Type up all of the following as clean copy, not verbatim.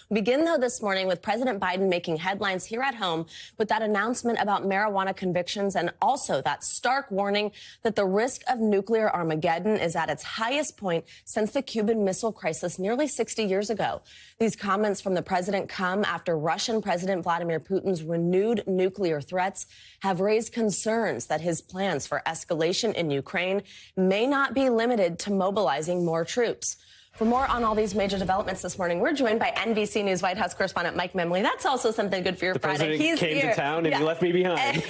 We begin, though, this morning with President Biden making headlines here at home with that announcement about marijuana convictions and also that stark warning that the risk of nuclear Armageddon is at its highest point since the Cuban Missile Crisis nearly 60 years ago. These comments from the president come after Russian President Vladimir Putin's renewed nuclear threats have raised concerns that his plans for escalation in Ukraine may not be limited to mobilizing more troops. For more on all these major developments this morning, we're joined by NBC News White House correspondent Mike Memley. That's also something good for your Friday. He's came here to town and he left me behind.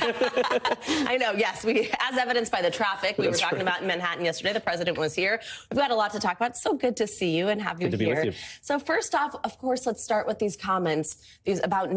I know, yes. As evidenced by the traffic we were talking about in Manhattan yesterday, the president was here. We've got a lot to talk about. It's so good to see you and have you good to here. Be with you. So first off, of course, let's start with these comments about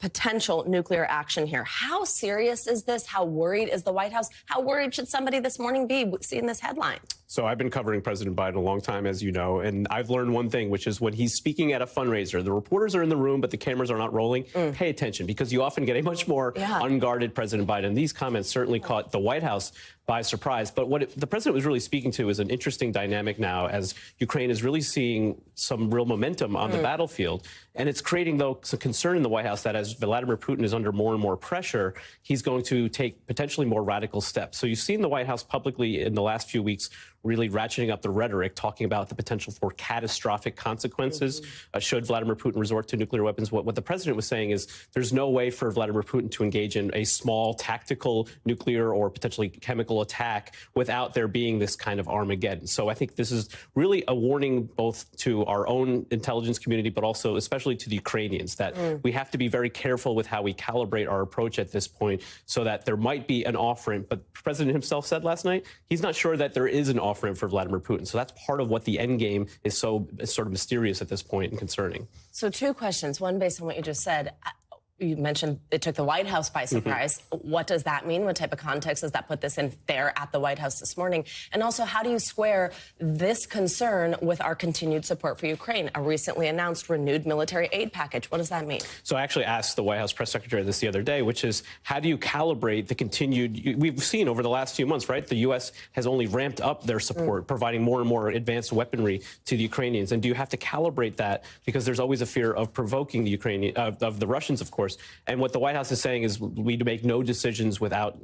potential nuclear action here. How serious is this? How worried is the White House? How worried should somebody this morning be seeing this headline? So I've been covering President Biden a long time, as you know, and I've learned one thing, which is when he's speaking at a fundraiser, the reporters are in the room, but the cameras are not rolling. Pay attention, because you often get a much more unguarded President Biden. These comments certainly caught the White House by surprise. But what the president was really speaking to is an interesting dynamic now as Ukraine is really seeing some real momentum on the battlefield. And it's creating, though, some concern in the White House that as Vladimir Putin is under more and more pressure, he's going to take potentially more radical steps. So you've seen the White House publicly in the last few weeks really ratcheting up the rhetoric, talking about the potential for catastrophic consequences should Vladimir Putin resort to nuclear weapons. What the president was saying is there's no way for Vladimir Putin to engage in a small tactical nuclear or potentially chemical attack without there being this kind of Armageddon. So I think this is really a warning both to our own intelligence community, but also especially to the Ukrainians, that we have to be very careful with how we calibrate our approach at this point so that there might be an off-ramp. But the president himself said last night he's not sure that there is an off-ramp for Vladimir Putin. So that's part of what the end game is so sort of mysterious at this point and concerning. So two questions. One, based on what you just said. You mentioned it took the White House by surprise. What does that mean? What type of context does that put this in there at the White House this morning? And also, how do you square this concern with our continued support for Ukraine, a recently announced renewed military aid package? What does that mean? So I actually asked the White House press secretary this the other day, which is how do you calibrate the continued, we've seen over the last few months, right? The U.S. has only ramped up their support, providing more and more advanced weaponry to the Ukrainians. And do you have to calibrate that? Because there's always a fear of provoking the Ukrainian, of the Russians, of course. And what the White House is saying is we make no decisions without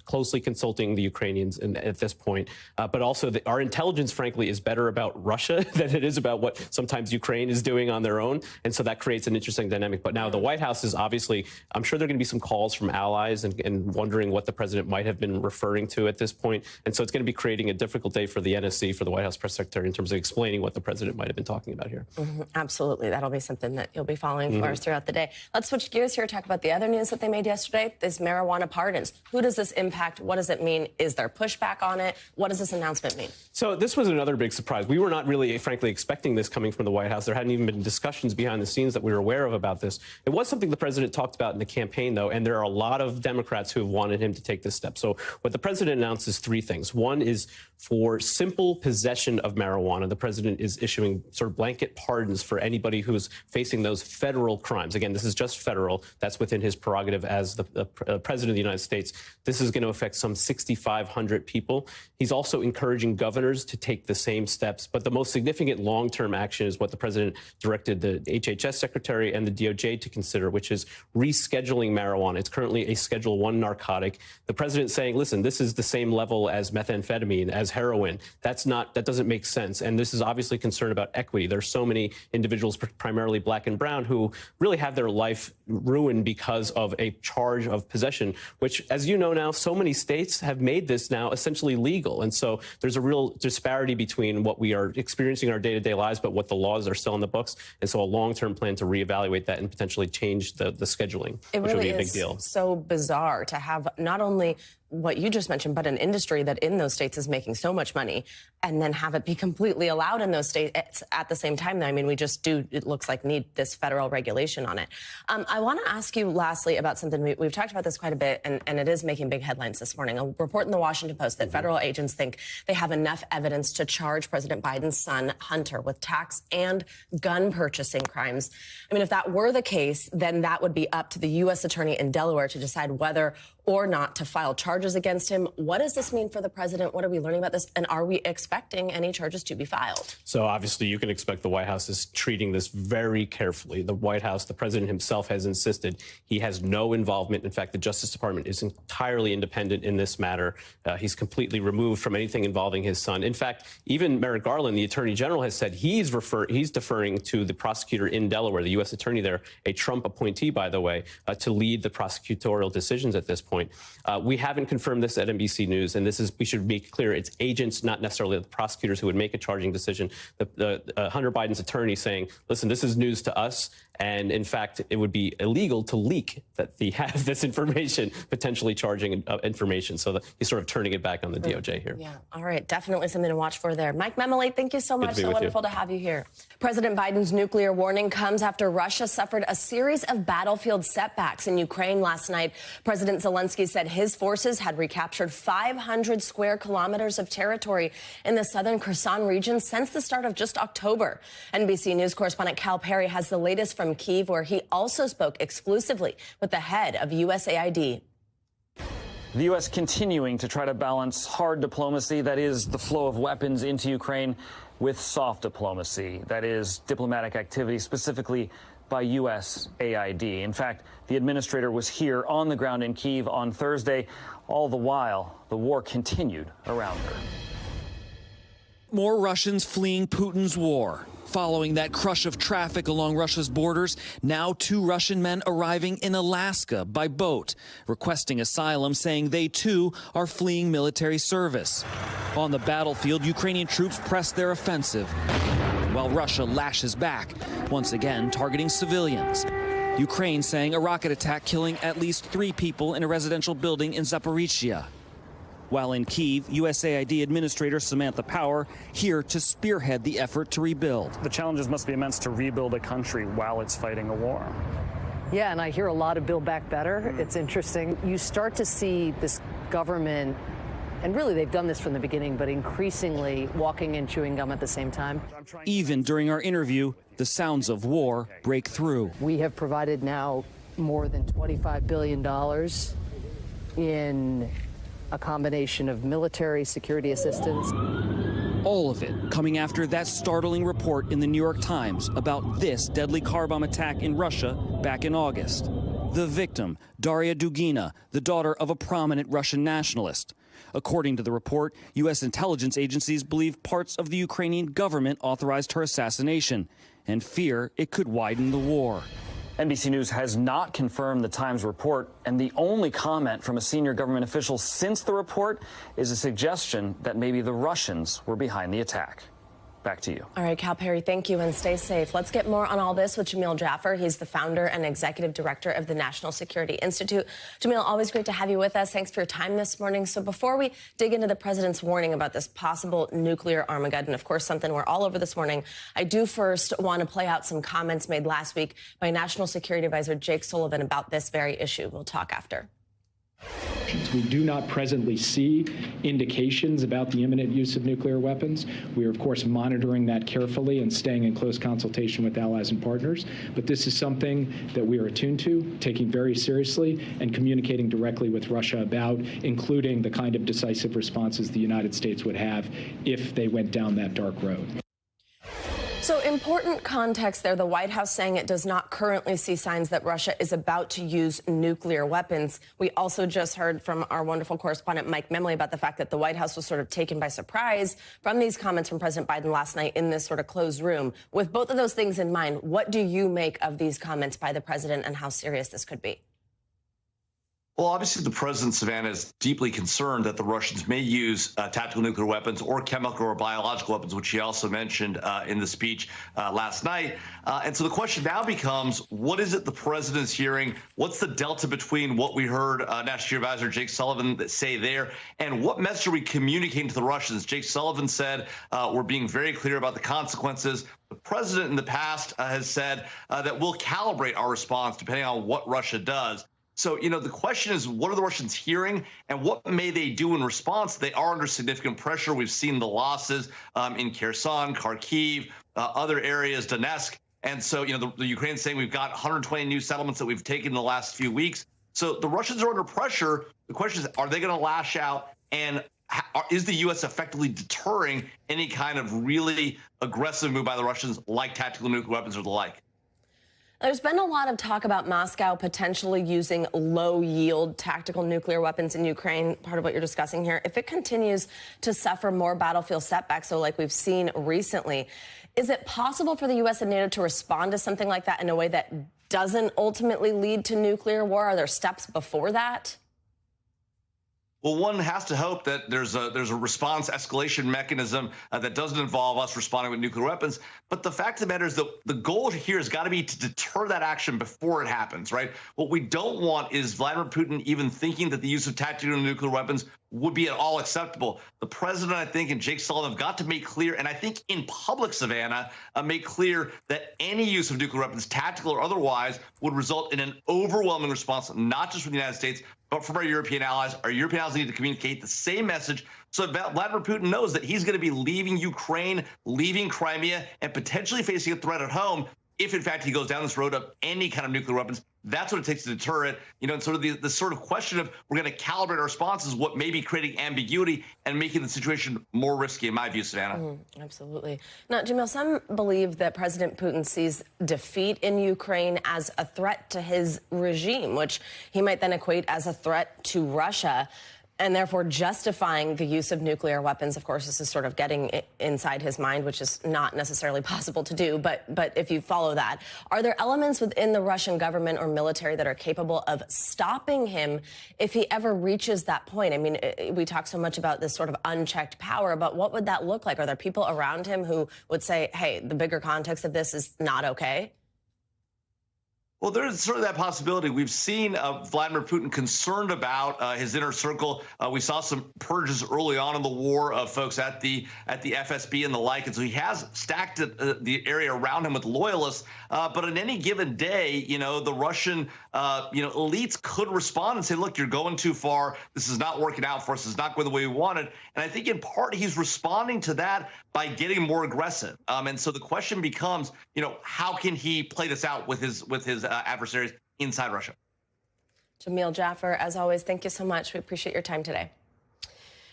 closely consulting the Ukrainians at this point. But also our intelligence, frankly, is better about Russia than it is about what sometimes Ukraine is doing on their own. And so that creates an interesting dynamic. But now the White House is obviously, I'm sure there are going to be some calls from allies and wondering what the president might have been referring to at this point. And so it's going to be creating a difficult day for the NSC, for the White House press secretary, in terms of explaining what the president might have been talking about here. Absolutely. That'll be something that you'll be following for us throughout the day. Let's switch gears here, talk about the other news that they made yesterday, these marijuana pardons. Who does this impact? What does it mean? Is there pushback on it? What does this announcement mean? So this was another big surprise. We were not really, frankly, expecting this coming from the White House. There hadn't even been discussions behind the scenes that we were aware of about this. It was something the president talked about in the campaign, though, and there are a lot of Democrats who have wanted him to take this step. So what the president announced is three things. One is for simple possession of marijuana, the president is issuing sort of blanket pardons for anybody who's facing those federal crimes. Again, this is just federal. That's within his prerogative as the president of the United States. This is going to affect some 6,500 people. He's also encouraging governors to take the same steps. But the most significant long-term action is what the president directed the HHS secretary and the DOJ to consider, which is rescheduling marijuana. It's currently a Schedule I narcotic. The president saying, listen, this is the same level as methamphetamine, as heroin. That doesn't make sense. And this is obviously concern about equity. There's so many individuals, primarily black and brown, who really have their life ruined because of a charge of possession, which, as you know now, so many states have made this now essentially legal. And so there's a real disparity between what we are experiencing in our day-to-day lives, but what the laws are still in the books. And so a long-term plan to reevaluate that and potentially change the scheduling, which would be a big deal. It really is so bizarre to have not only what you just mentioned, but an industry that in those states is making so much money, and then have it be completely allowed in those states at the same time. I mean, we just do, it looks like, need this federal regulation on it. I want to ask you lastly about something. We've talked about this quite a bit, and it is making big headlines this morning. A report in the Washington Post that federal agents think they have enough evidence to charge President Biden's son, Hunter, with tax and gun purchasing crimes. I mean, if that were the case, then that would be up to the U.S. attorney in Delaware to decide whether or not to file charges against him. What does this mean for the president? What are we learning about this? And are we expecting any charges to be filed? So obviously you can expect the White House is treating this very carefully. The White House, the president himself has insisted he has no involvement. In fact, the Justice Department is entirely independent in this matter. He's completely removed from anything involving his son. In fact, even Merrick Garland, the Attorney General, has said he's deferring to the prosecutor in Delaware, the U.S. attorney there, a Trump appointee, by the way, to lead the prosecutorial decisions at this point. We haven't confirmed this at NBC News, and we should make clear, it's agents, not necessarily the prosecutors, who would make a charging decision. Hunter Biden's attorney saying, listen, this is news to us, and in fact, it would be illegal to leak that he has this information, potentially charging information. So he's sort of turning it back on the DOJ here. Yeah, all right, definitely something to watch for there. Mike Memoli, thank you so much. So wonderful to have you here. President Biden's nuclear warning comes after Russia suffered a series of battlefield setbacks in Ukraine last night. President Zelenskyy said his forces had recaptured 500 square kilometers of territory in the southern Kherson region since the start of just October. NBC News correspondent Cal Perry has the latest from Kyiv, where he also spoke exclusively with the head of USAID. The U.S. continuing to try to balance hard diplomacy, that is the flow of weapons into Ukraine, with soft diplomacy, that is diplomatic activity, specifically by USAID. In fact, the administrator was here on the ground in Kyiv on Thursday. All the while, the war continued around her. More Russians fleeing Putin's war. Following that crush of traffic along Russia's borders, now 2 Russian men arriving in Alaska by boat, requesting asylum, saying they too are fleeing military service. On the battlefield, Ukrainian troops press their offensive, while Russia lashes back, once again targeting civilians. Ukraine saying a rocket attack killing at least 3 people in a residential building in Zaporizhia. While in Kyiv, USAID Administrator Samantha Power here to spearhead the effort to rebuild. The challenges must be immense to rebuild a country while it's fighting a war. Yeah, and I hear a lot of Build Back Better. It's interesting. You start to see this government, and really they've done this from the beginning, but increasingly walking and chewing gum at the same time. Even during our interview, the sounds of war break through. We have provided now more than $25 billion in a combination of military security assistance. All of it coming after that startling report in the New York Times about this deadly car bomb attack in Russia back in August. The victim, Daria Dugina, the daughter of a prominent Russian nationalist. According to the report, U.S. intelligence agencies believe parts of the Ukrainian government authorized her assassination and fear it could widen the war. NBC News has not confirmed the Times report, and the only comment from a senior government official since the report is a suggestion that maybe the Russians were behind the attack. Back to you. All right, Cal Perry, thank you, and stay safe. Let's get more on all this with Jamil Jaffer. He's the founder and executive director of the National Security Institute. Jamil, always great to have you with us. Thanks for your time this morning. So before we dig into the president's warning about this possible nuclear Armageddon, of course, something we're all over this morning, I do first want to play out some comments made last week by National Security Advisor Jake Sullivan about this very issue. We'll talk after. We do not presently see indications about the imminent use of nuclear weapons. We are, of course, monitoring that carefully and staying in close consultation with allies and partners. But this is something that we are attuned to, taking very seriously, and communicating directly with Russia about, including the kind of decisive responses the United States would have if they went down that dark road. So important context there. The White House saying it does not currently see signs that Russia is about to use nuclear weapons. We also just heard from our wonderful correspondent Mike Memoli about the fact that the White House was sort of taken by surprise from these comments from President Biden last night in this sort of closed room. With both of those things in mind, what do you make of these comments by the president and how serious this could be? Well, obviously, the president, Savannah, is deeply concerned that the Russians may use tactical nuclear weapons or chemical or biological weapons, which he also mentioned in the speech last night. And so the question now becomes, what is it the president is hearing? What's the delta between what we heard National Security Advisor Jake Sullivan say there and what message are we communicating to the Russians? Jake Sullivan said we're being very clear about the consequences. The president in the past has said that we'll calibrate our response depending on what Russia does. So, you know, the question is, what are the Russians hearing and what may they do in response? They are under significant pressure. We've seen the losses in Kherson, Kharkiv, other areas, Donetsk. And so, you know, the Ukrainians saying we've got 120 new settlements that we've taken in the last few weeks. So the Russians are under pressure. The question is, are they going to lash out? And is the U.S. effectively deterring any kind of really aggressive move by the Russians, like tactical nuclear weapons or the like? There's been a lot of talk about Moscow potentially using low-yield tactical nuclear weapons in Ukraine, part of what you're discussing here. If it continues to suffer more battlefield setbacks, so like we've seen recently, is it possible for the U.S. and NATO to respond to something like that in a way that doesn't ultimately lead to nuclear war? Are there steps before that? Well, one has to hope that there's a response escalation mechanism that doesn't involve us responding with nuclear weapons. But the fact of the matter is that the goal here has got to be to deter that action before it happens, right? What we don't want is Vladimir Putin even thinking that the use of tactical nuclear weapons would be at all acceptable. The president, I think, and Jake Sullivan have got to make clear, and I think in public, Savannah, make clear that any use of nuclear weapons, tactical or otherwise, would result in an overwhelming response, not just from the United States, but from our European allies. Our European allies need to communicate the same message so that Vladimir Putin knows that he's going to be leaving Ukraine, leaving Crimea, and potentially facing a threat at home if, in fact, he goes down this road of any kind of nuclear weapons. That's what it takes to deter it. You know, and sort of the sort of question of we're going to calibrate our responses, what may be creating ambiguity and making the situation more risky, in my view, Savannah. Absolutely. Now, Jamil, some believe that President Putin sees defeat in Ukraine as a threat to his regime, which he might then equate as a threat to Russia, and therefore justifying the use of nuclear weapons. Of course, this is sort of getting inside his mind, which is not necessarily possible to do. But if you follow that, are there elements within the Russian government or military that are capable of stopping him if he ever reaches that point? I mean, we talk so much about this sort of unchecked power, but what would that look like? Are there people around him who would say, hey, the bigger context of this is not okay? Well, there's sort of that possibility. We've seen Vladimir Putin concerned about his inner circle. We saw some purges early on in the war of folks at the FSB and the like, and so he has stacked the area around him with loyalists. But on any given day, you know, the Russian elites could respond and say, "Look, you're going too far. This is not working out for us. It's not going the way we wanted." And I think in part he's responding to that by getting more aggressive. And so the question becomes, you know, how can he play this out with his adversaries inside Russia? Jamil Jaffer, as always, thank you so much. We appreciate your time today.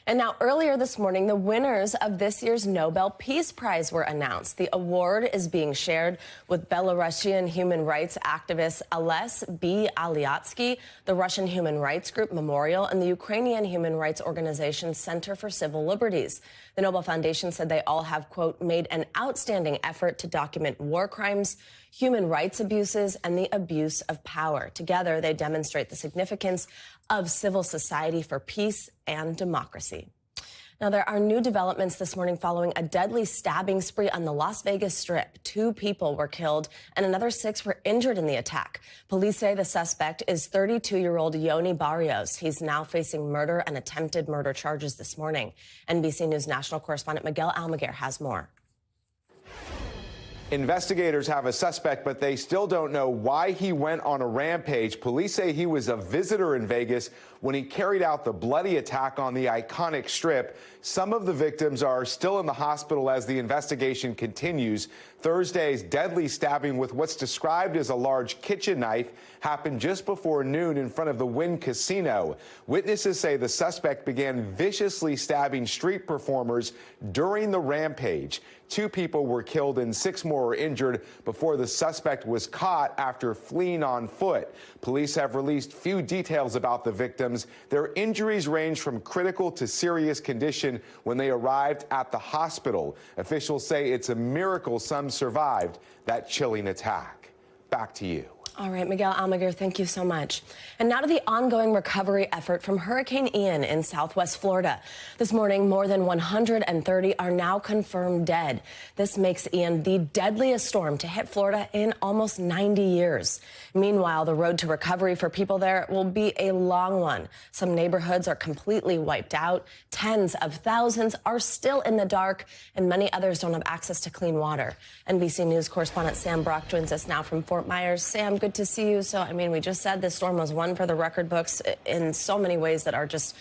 And now, earlier this morning, the winners of this year's Nobel Peace Prize were announced. The award is being shared with Belarusian human rights activist Ales Bialyatsky, the Russian human rights group Memorial, and the Ukrainian human rights organization Center for Civil Liberties. The Nobel Foundation said they all have, quote, made an outstanding effort to document war crimes, human rights abuses, and the abuse of power. Together, they demonstrate the significance of civil society for peace and democracy. Now, there are new developments this morning following a deadly stabbing spree on the Las Vegas Strip. 2 people were killed and another 6 were injured in the attack. Police say the suspect is 32-year-old Yoni Barrios. He's now facing murder and attempted murder charges this morning. NBC News national correspondent Miguel Almaguer has more. Investigators have a suspect, but they still don't know why he went on a rampage. Police say he was a visitor in Vegas when he carried out the bloody attack on the iconic Strip. Some of the victims are still in the hospital as the investigation continues. Thursday's deadly stabbing with what's described as a large kitchen knife happened just before noon in front of the Wynn Casino. Witnesses say the suspect began viciously stabbing street performers during the rampage. 2 people were killed and 6 more were injured before the suspect was caught after fleeing on foot. Police have released few details about the victims. Their injuries range from critical to serious condition when they arrived at the hospital. Officials say it's a miracle some survived that chilling attack. Back to you. All right, Miguel Almaguer, thank you so much. And now to the ongoing recovery effort from Hurricane Ian in southwest Florida. This morning, more than 130 are now confirmed dead. This makes Ian the deadliest storm to hit Florida in almost 90 years. Meanwhile, the road to recovery for people there will be a long one. Some neighborhoods are completely wiped out. Tens of thousands are still in the dark, and many others don't have access to clean water. NBC News correspondent Sam Brock joins us now from Fort Myers. Sam, good to see you. So, I mean, we just said this storm was one for the record books in so many ways that are just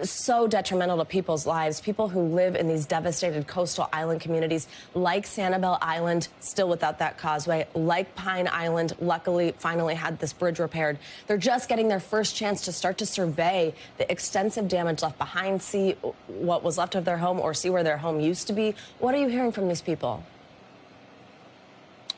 so detrimental to people's lives. People who live in these devastated coastal island communities like Sanibel Island, still without that causeway, like Pine Island, luckily finally had this bridge repaired. They're just getting their first chance to start to survey the extensive damage left behind, see what was left of their home or see where their home used to be. What are you hearing from these people?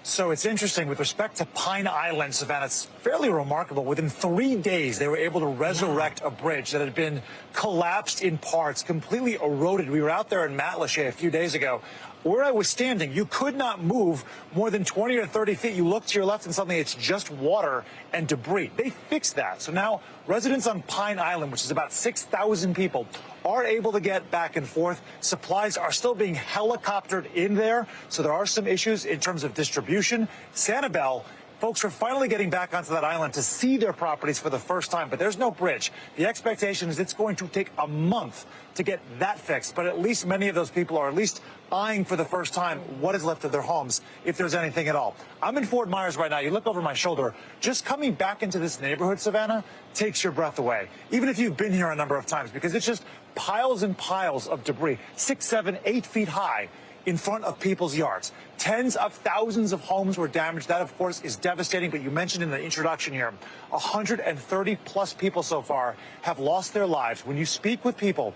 So it's interesting with respect to Pine Island, Savannah, it's fairly remarkable. Within 3 days, they were able to resurrect a bridge that had been collapsed in parts, completely eroded. We were out there in Matlacha a few days ago. Where I was standing, you could not move more than 20 or 30 feet. You look to your left and suddenly it's just water and debris. They fixed that. So now residents on Pine Island, which is about 6,000 people, are able to get back and forth. Supplies are still being helicoptered in there. So there are some issues in terms of distribution. Sanibel, folks are finally getting back onto that island to see their properties for the first time, but there's no bridge. The expectation is it's going to take a month to get that fixed, but at least many of those people are at least eyeing for the first time what is left of their homes, if there's anything at all. I'm in Fort Myers right now. You look over my shoulder. Just coming back into this neighborhood, Savannah, takes your breath away, even if you've been here a number of times, because it's just piles and piles of debris, 6, 7, 8 feet high in front of people's yards. Tens of thousands of homes were damaged. That, of course, is devastating. But you mentioned in the introduction here, 130 plus people so far have lost their lives. When you speak with people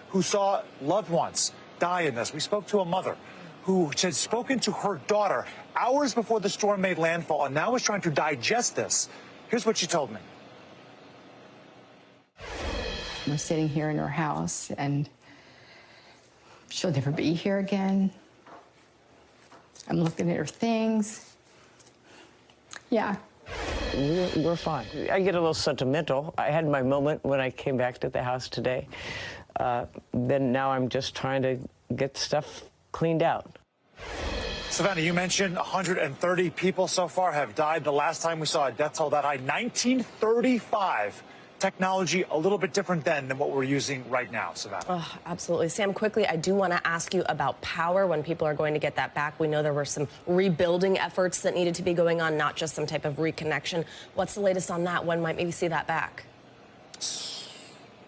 who saw loved ones die in this, we spoke to a mother who had spoken to her daughter hours before the storm made landfall and now is trying to digest this. Here's what she told me. We're sitting here in her house and she'll never be here again. I'm looking at her things. Yeah. We're fine. I get a little sentimental. I had my moment when I came back to the house today. Then now I'm just trying to get stuff cleaned out. Savannah, you mentioned 130 people so far have died. The last time we saw a death toll that high, 1935. Technology a little bit different then than what we're using right now, Savannah. Oh, absolutely. Sam, quickly, I do want to ask you about power when people are going to get that back. We know there were some rebuilding efforts that needed to be going on, not just some type of reconnection. What's the latest on that? When might we see that back?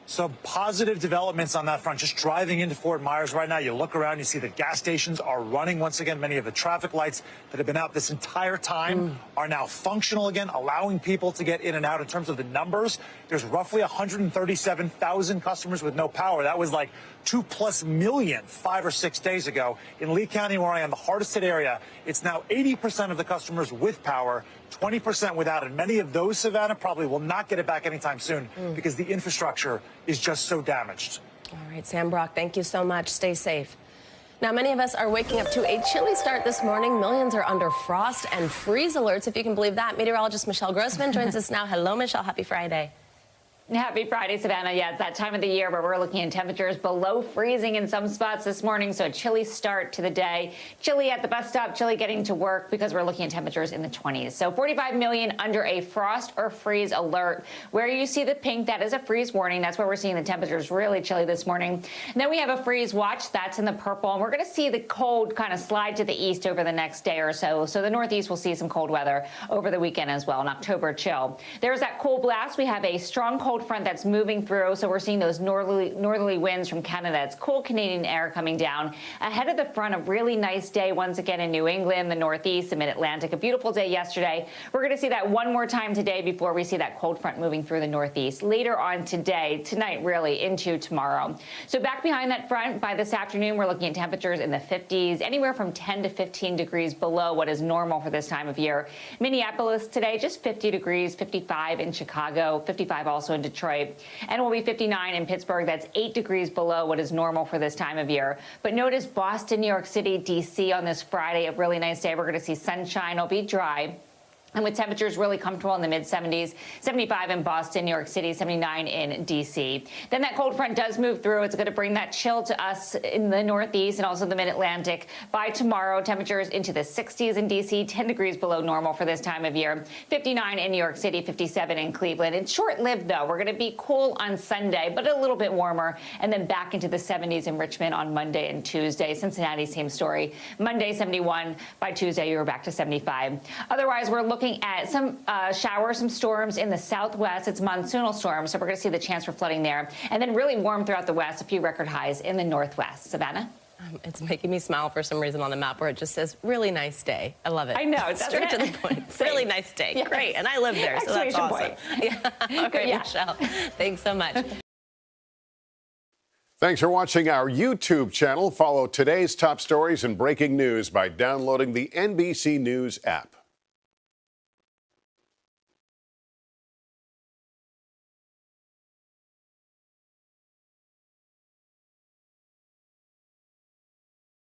Some positive developments on that front. Just driving into Fort Myers right now, you look around, you see the gas stations are running once again. Many of the traffic lights that have been out this entire time are now functional again, allowing people to get in and out. In terms of the numbers, there's roughly 137,000 customers with no power. That was like 2+ million 5 or 6 days ago. In Lee County, where I am, the hardest hit area, it's now 80% of the customers with power, 20% without, and many of those, Savannah, probably will not get it back anytime soon because the infrastructure is just so damaged. All right, Sam Brock, thank you so much. Stay safe. Now, many of us are waking up to a chilly start this morning. Millions are under frost and freeze alerts, if you can believe that. Meteorologist Michelle Grossman joins us now. Hello, Michelle. Happy Friday. Happy Friday, Savannah. Yeah, it's that time of the year where we're looking at temperatures below freezing in some spots this morning, so a chilly start to the day. Chilly at the bus stop, chilly getting to work because we're looking at temperatures in the 20s. So 45 million under a frost or freeze alert. Where you see the pink, that is a freeze warning. That's where we're seeing the temperatures really chilly this morning. And then we have a freeze watch. That's in the purple. And we're going to see the cold kind of slide to the east over the next day or so. So the Northeast will see some cold weather over the weekend as well, an October chill. There's that cold blast. We have a strong cold front that's moving through, so we're seeing those northerly winds from Canada. It's cool Canadian air coming down ahead of the front. A really nice day once again in New England, the Northeast, the Mid-Atlantic. A beautiful day yesterday. We're going to see that one more time today before we see that cold front moving through the Northeast later on today, tonight really, into tomorrow. So back behind that front, by this afternoon, we're looking at temperatures in the 50s, anywhere from 10 to 15 degrees below what is normal for this time of year. Minneapolis today, just 50 degrees, 55 in Chicago, 55 also in Detroit. And it will be 59 in Pittsburgh. That's 8 degrees below what is normal for this time of year. But notice Boston, New York City, D.C. on this Friday, a really nice day. We're going to see sunshine. It'll be dry. And with temperatures really comfortable in the mid-70s, 75 in Boston, New York City, 79 in D.C. Then that cold front does move through. It's going to bring that chill to us in the Northeast and also the Mid-Atlantic. By tomorrow, temperatures into the 60s in D.C., 10 degrees below normal for this time of year, 59 in New York City, 57 in Cleveland. It's short-lived, though. We're going to be cool on Sunday, but a little bit warmer, and then back into the 70s in Richmond on Monday and Tuesday. Cincinnati, same story. Monday, 71. By Tuesday, you're back to 75. Otherwise, we're looking looking at some showers, some storms in the southwest. It's monsoonal storms, so we're going to see the chance for flooding there. And then really warm throughout the west, a few record highs in the northwest. Savannah? It's making me smile for some reason on the map where it just says, really nice day. I love it. I know. Straight to the point. Really nice day. Yes. Great. And I live there, so that's awesome. Yeah. All right, Michelle. Thanks so much. Thanks for watching our YouTube channel. Follow today's top stories and breaking news by downloading the NBC News app.